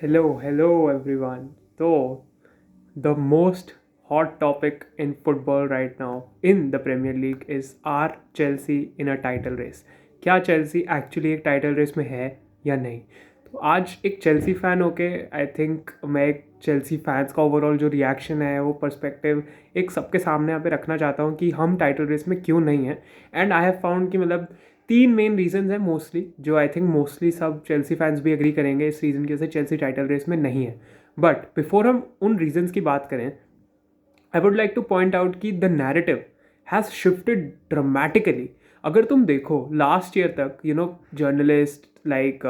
Hello everyone. So, the most hot topic in football right now in the Premier League is are Chelsea in a title race? क्या Chelsea actually एक title race में है या नहीं? तो आज एक चेल्सी फ़ैन होके आई थिंक मैं एक चेल्सी फैंस का ओवरऑल जो रिएक्शन है वो पर्सपेक्टिव एक सबके सामने यहाँ पे रखना चाहता हूँ कि हम टाइटल रेस में क्यों नहीं हैं. एंड आई हैव फाउंड कि मतलब तीन मेन रीजंस हैं मोस्टली, जो आई थिंक मोस्टली सब चेल्सी फैंस भी एग्री करेंगे इस रीज़न की वजह से चेल्सी टाइटल रेस में नहीं है. बट बिफोर हम उन रीजंस की बात करें, I would like to point out कि the narrative has shifted dramatically. अगर तुम देखो लास्ट ईयर तक journalist like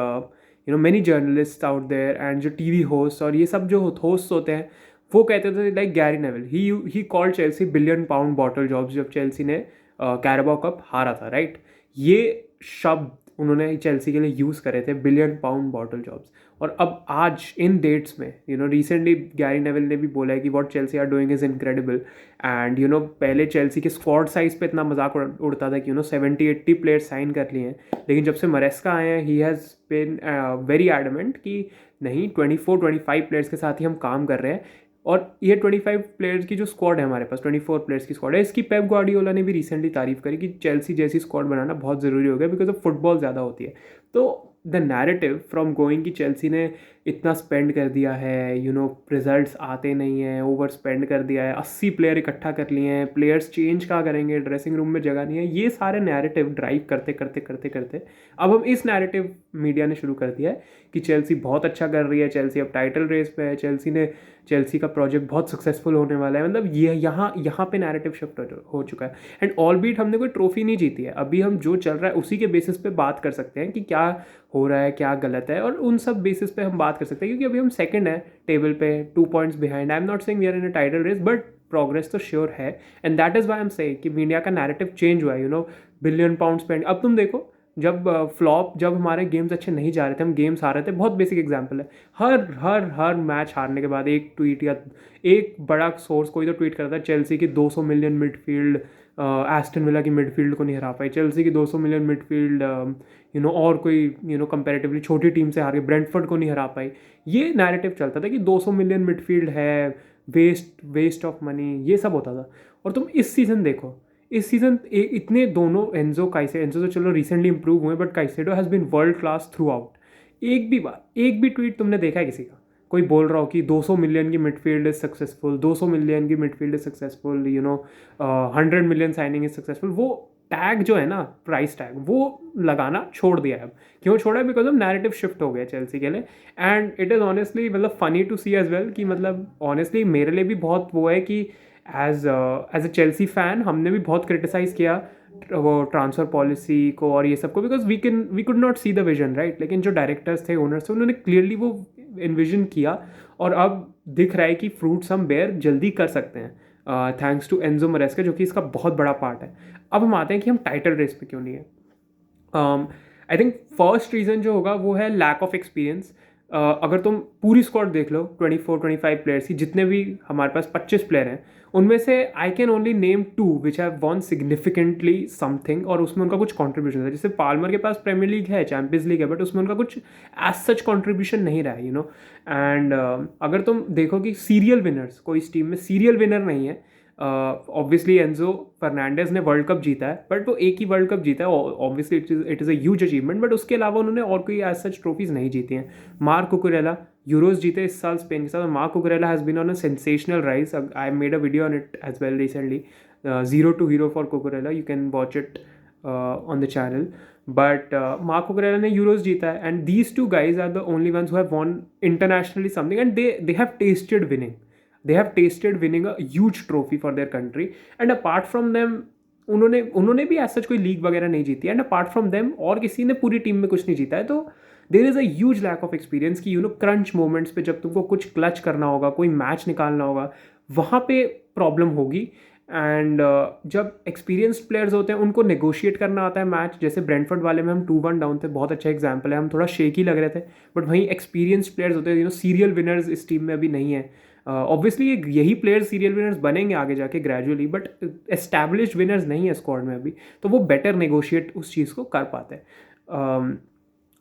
many journalist out there and जो टीवी होस्ट और ये सब जो होस्ट होते हैं वो कहते थे like Gary Neville he called Chelsea billion pound bottle jobs जब चेल्सी ने कैराबाओ कप हारा था, राइट. ये शब्द उन्होंने चेल्सी के लिए यूज़ करे थे, बिलियन पाउंड बॉटल जॉब्स. और अब आज इन डेट्स में रिसेंटली गैरी नेविल ने भी बोला है कि what Chelsea are doing is incredible. And पहले चेल्सी के स्क्वाड साइज़ पे इतना मजाक उड़ता था कि 70-80 प्लेयर्स साइन कर लिए हैं, लेकिन जब से मरेस्का आए हैं he has been very adamant कि नहीं, 24-25 प्लेयर्स के साथ ही हम काम कर रहे हैं. और ये 25 प्लेयर्स की जो स्क्वाड है हमारे पास, 24 प्लेयर्स की स्क्वाड है, इसकी पेप ग्वार्डियोला ने भी रिसेंटली तारीफ करी कि चेल्सी जैसी स्क्वाड बनाना बहुत ज़रूरी हो गया बिकॉज ऑफ फुटबॉल ज़्यादा होती है. तो द नैरेटिव फ्रॉम गोइंग कि चेल्सी ने इतना स्पेंड कर दिया है, रिजल्ट्स आते नहीं हैं, ओवर स्पेंड कर दिया है, 80 प्लेयर इकट्ठा कर लिए हैं, प्लेयर्स चेंज कहाँ करेंगे, ड्रेसिंग रूम में जगह नहीं है, ये सारे नैरेटिव ड्राइव करते करते करते करते अब हम इस नैरेटिव मीडिया ने शुरू कर दिया है कि चेल्सी बहुत अच्छा कर रही है, चेल्सी अब टाइटल रेस पे है, चेल्सी का प्रोजेक्ट बहुत सक्सेसफुल होने वाला है. मतलब ये यहाँ पे नैरेटिव शिफ्ट हो चुका है. एंड ऑल बीट हमने कोई ट्रॉफी नहीं जीती है, अभी हम जो चल रहा है उसी के बेसिस पे बात कर सकते हैं कि क्या हो रहा है, क्या गलत है, और उन सब बेसिस पे हम बात कर सकते हैं क्योंकि अभी हम सेकंड है टेबल पे, 2 points behind. I am not saying we are in a title race, but progress तो श्योर है. And that is why am saying कि मीडिया का नैरेटिव चेंज हुआ है. Billion pound spend. अब तुम देखो, जब हमारे गेम्स अच्छे नहीं जा रहे थे, हम गेम्स हार रहे थे, बहुत बेसिक एग्जांपल है, हर हर हर मैच हारने के बाद एक ट्वीट या एक बड़ा सोर्स कोई तो ट्वीट करता है चेल्सी की 200 मिलियन मिडफील्ड एस्टन विला की मिडफील्ड को नहीं हरा पाई, चेल्सी की 200 मिलियन मिडफील्ड और कोई कंपैरेटिवली छोटी टीम से हार गई, ब्रेंटफोर्ड को नहीं हरा पाई. ये नैरेटिव चलता था कि 200 मिलियन मिडफील्ड है, वेस्ट ऑफ मनी, ये सब होता था. और तुम इस सीज़न देखो, इस सीज़न इतने दोनों एंजो तो चलो रिसेंटली इंप्रूव हुए, but Caicedo has been world class throughout. एक भी ट्वीट तुमने देखा है किसी का कोई बोल रहा हो कि 200 मिलियन की मिडफील्ड इज सक्सेसफुल, 200 मिलियन की midfield is successful, 100 million signing is successful. वो टैग जो है ना, प्राइस टैग, वो लगाना छोड़ दिया है. अब क्यों छोड़ा है? बिकॉज ऑफ नैरेटिव शिफ्ट हो गया चेल्सी के लिए. एंड इट इज़ ऑनेस्टली मतलब funny to see as well कि मतलब ऑनेस्टली मेरे लिए भी बहुत वो है कि एज अ चेल्सी फ़ैन हमने भी बहुत क्रिटिसाइज़ किया वो ट्रांसफ़र पॉलिसी को और ये सब को, because we could not see the vision, right. लेकिन जो डायरेक्टर्स थे, ओनर्स थे, उन्होंने क्लियरली वो इन्विजन किया और अब दिख रहा है कि फ्रूट्स हम बेयर जल्दी कर सकते हैं थैंक्स टू एंजो मरेस्का, जो कि इसका बहुत बड़ा पार्ट है. अब हम आते हैं कि हम टाइटल रेस पे क्यों नहीं है. आई थिंक फर्स्ट रीज़न जो होगा वो है लैक ऑफ एक्सपीरियंस. अगर तुम पूरी स्क्वाड देख लो 24-25 प्लेयर्स की, जितने भी हमारे पास 25 प्लेयर हैं, उनमें से I can only name 2 which have von significantly something, और उसमें उनका कुछ कॉन्ट्रीब्यूशन है. जैसे पाल्मर के पास प्रीमियर लीग है, चैंपियंस लीग है, बट उसमें उनका कुछ एज सच कॉन्ट्रीब्यूशन नहीं रहा है. एंड अगर तुम देखो कि सीरियल विनर्स, कोई इस टीम में सीरियल विनर नहीं है. ऑब्वियसली एंजो फर्नांडेज ने वर्ल्ड कप जीता है, बट वो एक ही वर्ल्ड कप जीता है, obviously it is a huge achievement, but उसके अलावा उन्होंने और कोई एज सच ट्रॉफीज नहीं जीती हैं. मार्क कुकुरेला यूरोज जीते इस साल स्पेन के साथ. Mark Cucurella has been on a sensational rise. I made a video on it as well recently, 0 to hero for Cucurella. You can watch it on the channel. But Mark Cucurella ने Euros जीता है, and these two guys are the only ones who have won internationally something, and they have tasted winning. They have tasted winning a huge trophy for their country. And apart from them, उन्होंने भी ऐसा कोई league वगैरह नहीं जीती. And apart from them और किसी ने पूरी टीम में कुछ नहीं जीता है. तो there is a huge lack of experience कि क्रंच मोमेंट्स पे जब तुमको कुछ क्लच करना होगा, कोई मैच निकालना होगा, वहाँ पे प्रॉब्लम होगी. एंड जब एक्सपीरियंस्ड प्लेयर्स होते हैं उनको नेगोशिएट करना आता है मैच. जैसे ब्रेंटफोर्ड वाले में हम 2-1 डाउन थे, बहुत अच्छा एग्जाम्पल है, हम थोड़ा शेकी लग रहे थे, बट वहीं एक्सपीरियंस्ड प्लेयर्स होते हैं, सीरियल विनर्स इस टीम में अभी नहीं है. ऑब्वियसली यही प्लेयर्स सीरियल विनर्स बनेंगे आगे जाके ग्रेजुअली, बट एस्टैब्लिश्ड विनर्स नहीं है स्क्वाड में अभी, तो वो बेटर नेगोशिएट उस चीज़ को कर पाते हैं.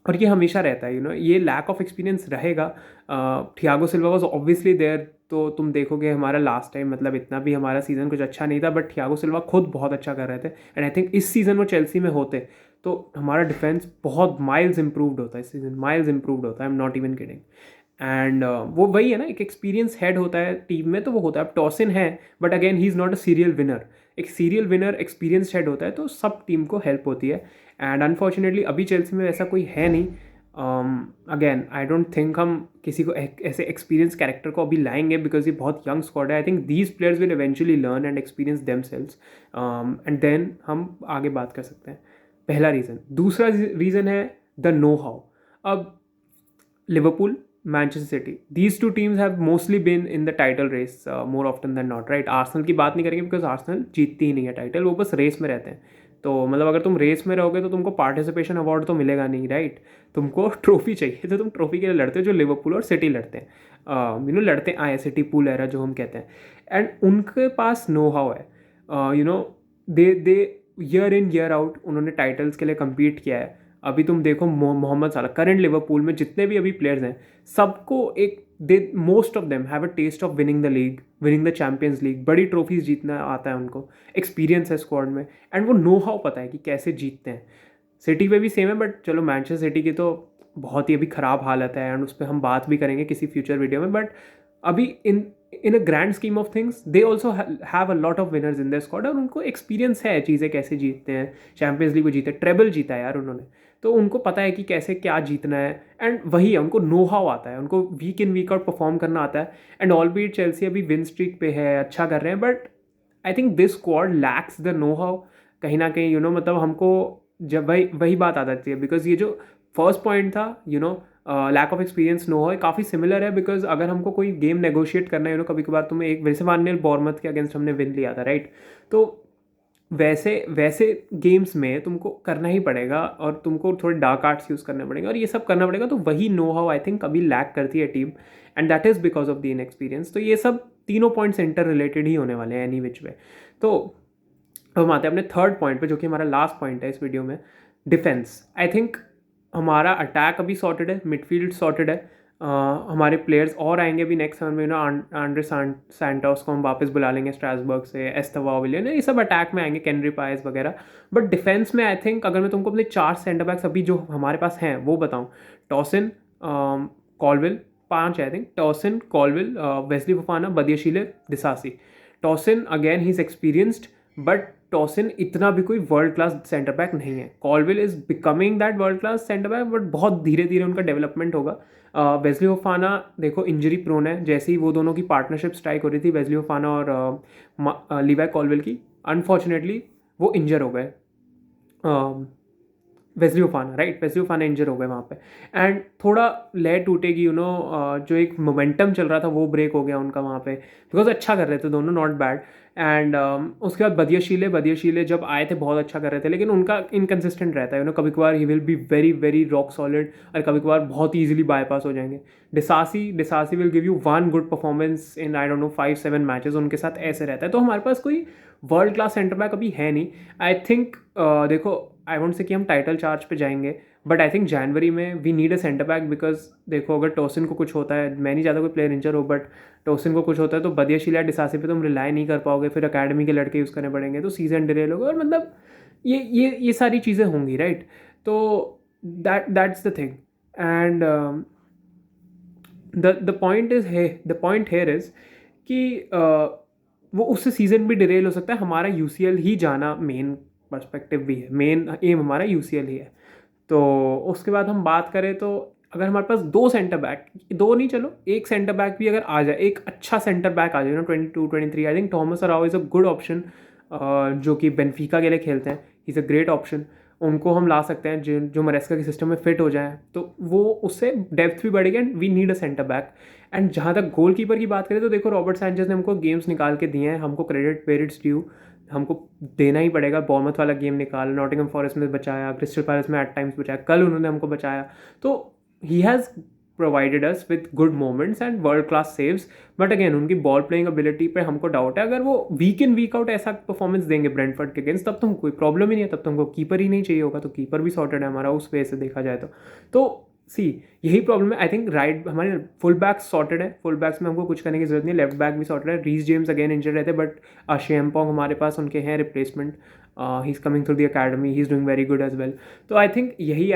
और ये हमेशा रहता है, ये लैक ऑफ एक्सपीरियंस रहेगा। Thiago Silva was obviously there, तो तुम देखोगे हमारा लास्ट टाइम मतलब इतना भी हमारा सीज़न कुछ अच्छा नहीं था, बट थियागो सिल्वा खुद बहुत अच्छा कर रहे थे। एंड आई थिंक इस सीज़न वो चेल्सी में होते तो हमारा डिफेंस बहुत माइल्स इंप्रूव्ड होता है, इस सीज़न माइल्स इंप्रूव्ड होता है, आई am not even kidding. And वो वही है ना, एक एक्सपीरियंस हेड होता है टीम में तो वो होता है। अब टॉसिन है, but again he is not a serial winner. एक सीरियल विनर एक्सपीरियंस हेड होता है, तो सब टीम को हेल्प होती है। एंड अनफॉर्चुनेटली अभी चेल्सी में ऐसा कोई है नहीं। अगेन आई डोंट थिंक हम किसी को ऐसे एक्सपीरियंस कैरेक्टर को अभी लाएंगे, बिकॉज ये बहुत यंग स्क्वाड है। I think these players will eventually learn and experience themselves, and then हम आगे बात कर सकते हैं। पहला रीज़न। दूसरा रीज़न है द नो हाउ। अब Liverpool, Manchester city, these two teams have mostly been in the title race more often than not, right? Arsenal की बात नहीं करेंगे बिकॉज आर्सेनल जीतती ही नहीं है टाइटल, वो बस रेस में रहते हैं। तो मतलब अगर तुम रेस में रहोगे तो तुमको पार्टिसिपेशन अवार्ड तो मिलेगा नहीं, राइट? तुमको ट्रॉफी चाहिए, तो तुम ट्रॉफी के लिए लड़ते हो, जो लिवरपूल और सिटी लड़ते हैं, लड़ते आए सिटी पूल एरा जो हम कहते हैं। एंड उनके पास नो हाउ है, दे ईयर इन ईयर आउट उन्होंने टाइटल्स के लिए कम्पीट किया है। अभी तुम देखो मोहम्मद साला, करंट लिवरपूल में जितने भी अभी प्लेयर्स हैं, सबको एक they most of them have a taste of winning the league, winning the Champions League, बड़ी ट्रॉफीज जीतना आता है उनको, एक्सपीरियंस है स्क्वाड में, एंड वो नो हाउ पता है कि कैसे जीतते हैं। सिटी पे भी सेम है, बट चलो मैनचेस्टर सिटी की तो बहुत ही अभी ख़राब हालत है, एंड उस पर हम बात भी करेंगे किसी फ्यूचर वीडियो में। बट अभी in a grand scheme of things they also have a lot of winners in the squad, और उनको एक्सपीरियंस है चीज़ें कैसे जीतते हैं। चैंपियंस लीग को जीते, ट्रेबल जीता है यार उन्होंने, तो उनको पता है कि कैसे क्या जीतना है। एंड वही है, उनको नो हाउ आता है, उनको वीक इन वीक आउट परफॉर्म करना आता है। एंड ऑल बीट चेल्सी अभी विन स्ट्रीक पे है, अच्छा कर रहे हैं, but I think this squad lakhs the know how कहीं ना कहीं। मतलब हमको जब वही वही बात आ जाती है, बिकॉज ये जो फर्स्ट पॉइंट था, lack of experience know how, काफ़ी सिमिलर है। बिकॉज अगर हमको कोई गेम नेगोशिएट करना है, कभी कभार तुम्हें एक, वैसे मान लिया बॉर्मथ के अगेंस्ट हमने विन लिया था, राइट? तो वैसे वैसे गेम्स में तुमको करना ही पड़ेगा, और तुमको थोड़े डार्क आर्ट्स यूज़ करने पड़ेंगे, और ये सब करना पड़ेगा। तो वही नो हाउ आई थिंक कभी लैक करती है team, and that is because of the inexperience. तो ये सब तीनों पॉइंट्स इंटर रिलेटेड ही होने वाले हैं एनी विच वे। तो अब हम आते हैं अपने थर्ड पॉइंट पे, जो कि हमारा लास्ट पॉइंट है इस वीडियो में, डिफेंस। आई थिंक हमारा अटैक अभी सॉर्टेड है, मिडफील्ड सॉर्टेड है। हमारे प्लेयर्स और आएंगे भी नेक्स्ट समय में, आंड्रे सैंटोस को हम वापस बुला लेंगे स्ट्रासबर्ग से, एस्तवा विलियन, ये सब अटैक में आएंगे, केनरी पायस वगैरह। बट डिफेंस में आई थिंक अगर मैं तुमको अपने 4 सेंटर बैक्स अभी जो हमारे पास हैं वो बताऊँ, Tosin, Colwill, 5 I think, Tosin, Colwill, Wesley Fofana, Badiashile, Disasi. Tosin again he is experienced, but Tosin इतना भी कोई वर्ल्ड क्लास सेंटर बैक नहीं है। Colwill is becoming that world class center back, but बहुत धीरे धीरे उनका डेवलपमेंट होगा। वेस्ली फोफाना देखो इंजरी प्रोन है, जैसे ही वो दोनों की पार्टनरशिप स्ट्राइक हो रही थी, वेस्ली फोफाना और लीवाई कॉलविल की, अनफॉर्चुनेटली वो इंजर हो गए। Wesley Fofana, right, Wesley Fofana injured हो गए वहाँ पे, एंड थोड़ा लय टूटेगी, जो एक मोमेंटम चल रहा था वो ब्रेक हो गया उनका वहाँ पे, बिकॉज अच्छा कर रहे थे दोनों, नॉट बैड। एंड उसके बाद बदियशीले जब आए थे बहुत अच्छा कर रहे थे, लेकिन उनका इनकन्सिस्टेंट रहता है, कभी कभार he will be very very rock solid, और कभी कभार बहुत ईजिली बाईपास हो जाएंगे। डिसासी will give you one good performance in I don't know 5-7 matches, उनके साथ ऐसे रहता है। तो हमारे पास कोई वर्ल्ड क्लास सेंटर बैक अभी है नहीं। आई थिंक देखो, आई वोंट से कि हम टाइटल चार्ज पे जाएंगे, बट आई थिंक जनवरी में we need a centre back, because देखो अगर टॉसिन को कुछ होता है, मैं नहीं चाहता कोई प्लेयर इंजर हो, बट टॉसिन को कुछ होता है तो बदियशील या डिसासी पे तुम रिलाई नहीं कर पाओगे, फिर अकेडमी के लड़के यूज़ करने पड़ेंगे, तो सीजन डिले होगा, और मतलब ये सारी चीज़ें होंगी, राइट? तो that's the thing. And the point here is कि वो उससे सीज़न भी डिरेल हो सकता है। हमारा यूसीएल ही जाना मेन पर्सपेक्टिव भी है, मेन एम हमारा यूसीएल ही है। तो उसके बाद हम बात करें तो अगर हमारे पास 2 सेंटर बैक, 2 नहीं चलो, एक सेंटर बैक भी अगर आ जाए, एक अच्छा सेंटर बैक आ जाए 22-23, I think Tomas Araujo is a good option, जो कि बेनफिका के लिए खेलते हैं, इज़ अ ग्रेट ऑप्शन। उनको हम ला सकते हैं जो मरेस्का के सिस्टम में फिट हो जाए, तो वो उससे डेप्थ भी बढ़ेगी, and we need a centre back. And जहाँ तक गोल कीपर की बात करें तो देखो रॉबर्ट सैंचेज ने हमको गेम्स निकाल के दिए हैं, हमको क्रेडिट वेयर इट्स ड्यू, हमको देना ही पड़ेगा। बॉर्मथ वाला गेम निकाल, नॉटिंघम फॉरेस्ट में बचाया, क्रिस्टल पैलेस में एट टाइम्स बचाया, कल उन्होंने हमको बचाया, तो he has provided us with good moments and world class saves, but again उनकी बॉल प्लेइंग एबिलिटी पे हमको डाउट है। अगर वो वीक इन वीक आउट ऐसा परफॉर्मेंस देंगे ब्रेंटफोर्ड के अगेंस्ट, तब तो कोई प्रॉब्लम ही नहीं है, तब तो हमको कीपर ही नहीं चाहिए होगा, तो कीपर भी सॉर्टेड है हमारा उस वे से देखा जाए तो सी यही प्रॉब्लम है। आई थिंक राइट हमारे फुल बैक्स सॉर्टेड है, फुल बैक्स में हमको कुछ करने की जरूरत नहीं है, लेफ्ट बैक भी सॉर्टेड है। रीस जेम्स अगेन इंजर्ड रहते, बट शेम्पोंग हमारे पास उनके हैं replacement, he is coming through the academy, he is doing very good as well. तो आई थिंक यही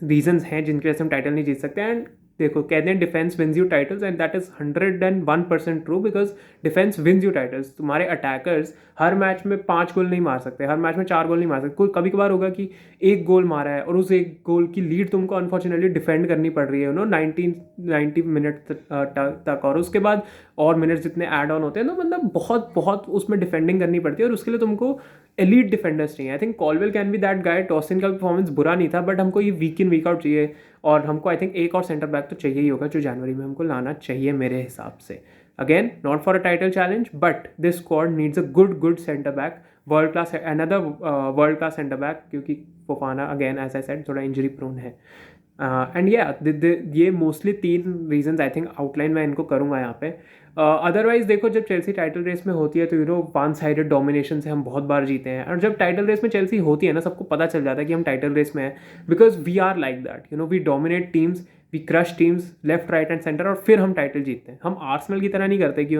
रीजंस हैं जिनकी वजह से हम टाइटल नहीं जीत सकते। एंड देखो कहते हैं defence wins you titles, and that is 101% true, because defence wins you titles. तुम्हारे अटैकर्स हर मैच में 5 गोल नहीं मार सकते, हर मैच में 4 गोल नहीं मार सकते। कोई कभी कभार होगा कि एक गोल मारा है और उस एक गोल की लीड तुमको अनफॉर्चुनेटली डिफेंड करनी पड़ रही है 90 मिनट तक, और उसके बाद और मिनट्स जितने ऐड ऑन होते हैं, तो मतलब बहुत बहुत उसमें डिफेंडिंग करनी पड़ती है, और उसके लिए तुमको एलीट डिफेंडर्स चाहिए। I think Colwill can be that guy. Tosin का परफॉर्मेंस बुरा नहीं था, बट हमको ये वीक इन वीक आउट चाहिए, और हमको आई थिंक एक और सेंटर बैक तो चाहिए ही होगा, जो जनवरी में हमको लाना चाहिए मेरे हिसाब से। Again not for a title challenge, but this squad needs a good center back, world class, another world class center back, क्योंकि Fofana again as I said थोड़ा इंजरी प्रोन है। एंड ये mostly 3 reasons I think outline मैं इनको करूँगा यहाँ पे। Otherwise देखो, जब चेल्सी टाइटल रेस में होती है तो वन साइडेड डोमिनेशन से हम बहुत बार जीते हैं, और जब टाइटल रेस में चेल्सी होती है ना, सबको पता चल जाता है कि हम टाइटल रेस में हैं, because we are like that, we dominate teams, we crush teams left right and centre, और फिर हम टाइटल जीतते हैं। हम आर्सेनल की तरह नहीं करते कि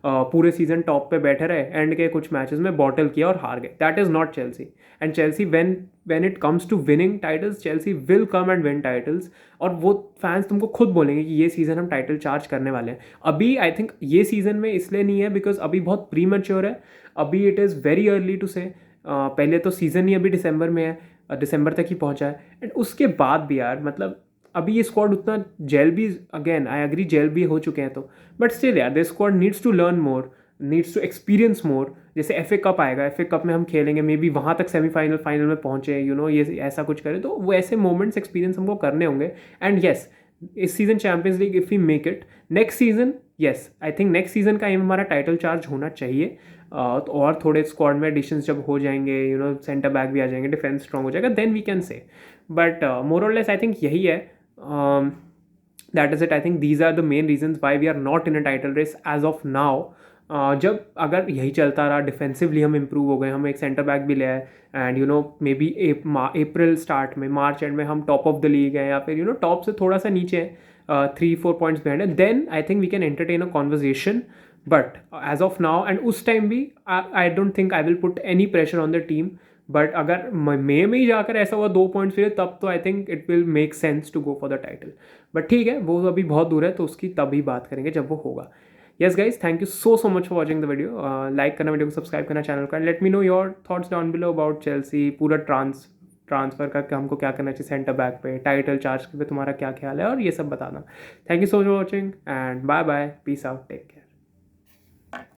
पूरे सीजन टॉप पे बैठे रहे, एंड के कुछ मैचेस में बॉटल किया और हार गए। That is not Chelsea. And Chelsea when it comes to winning titles, Chelsea will come and win titles, और वो फैंस तुमको खुद बोलेंगे कि ये सीज़न हम टाइटल चार्ज करने वाले हैं। अभी आई थिंक ये सीज़न में इसलिए नहीं है बिकॉज अभी बहुत प्री मैच्योर है, अभी it is very early to say. पहले तो सीज़न ही अभी दिसंबर में है, दिसंबर तक ही पहुंचा है, एंड उसके बाद भी यार मतलब अभी ये स्क्वाड उतना जेल भी, अगेन आई एग्री जेल भी हो चुके हैं तो, बट स्टिल यार this squad needs to learn more, needs to experience more. जैसे FA कप आएगा, FA कप में हम खेलेंगे, मे बी वहाँ तक सेमीफाइनल फाइनल में पहुँचे, ये ऐसा कुछ करें, तो वो ऐसे मोमेंट्स एक्सपीरियंस हमको करने होंगे। एंड येस, इस season Champions League if we make it, next season yes I think next season का एम हमारा टाइटल चार्ज होना चाहिए। तो और थोड़े स्क्वाड में एडिशंस जब हो जाएंगे, सेंटर बैक भी आ जाएंगे, डिफेंस स्ट्रॉन्ग हो जाएगा, then we can say. But more और लेस आई थिंक यही है। That is it. I think these are the main reasons why we are not in a title race as of now. जब अगर यही चलता रहा, डिफेंसिवली हम improve हो गए, हम एक सेंटर बैक भी ले आए, and may be April start में, मार्च एंड में हम टॉप ऑफ द लीग हैं, या फिर टॉप से थोड़ा सा नीचे है, 3-4 पॉइंट्स बिहाइंड है, then I think we can entertain a conversation. But as of now and उस टाइम भी I don't think I will put any pressure on the team. But अगर मई में ही जाकर ऐसा हुआ 2 पॉइंट्स फिर, तब तो I think it will make sense to go for the title. But ठीक है, वो अभी बहुत दूर है, तो उसकी तभी बात करेंगे जब वो होगा। yes guys, thank you so much for watching the video. Like करना, वीडियो को सब्सक्राइब करना चैनल का, let me know your thoughts down below about Chelsea, पूरा ट्रांसफर का हमको क्या करना चाहिए, सेंटर बैक पे, टाइटल चार्ज पे तुम्हारा क्या ख्याल है, और ये सब बताना। Thank you so much for watching, and bye bye, peace out, take care.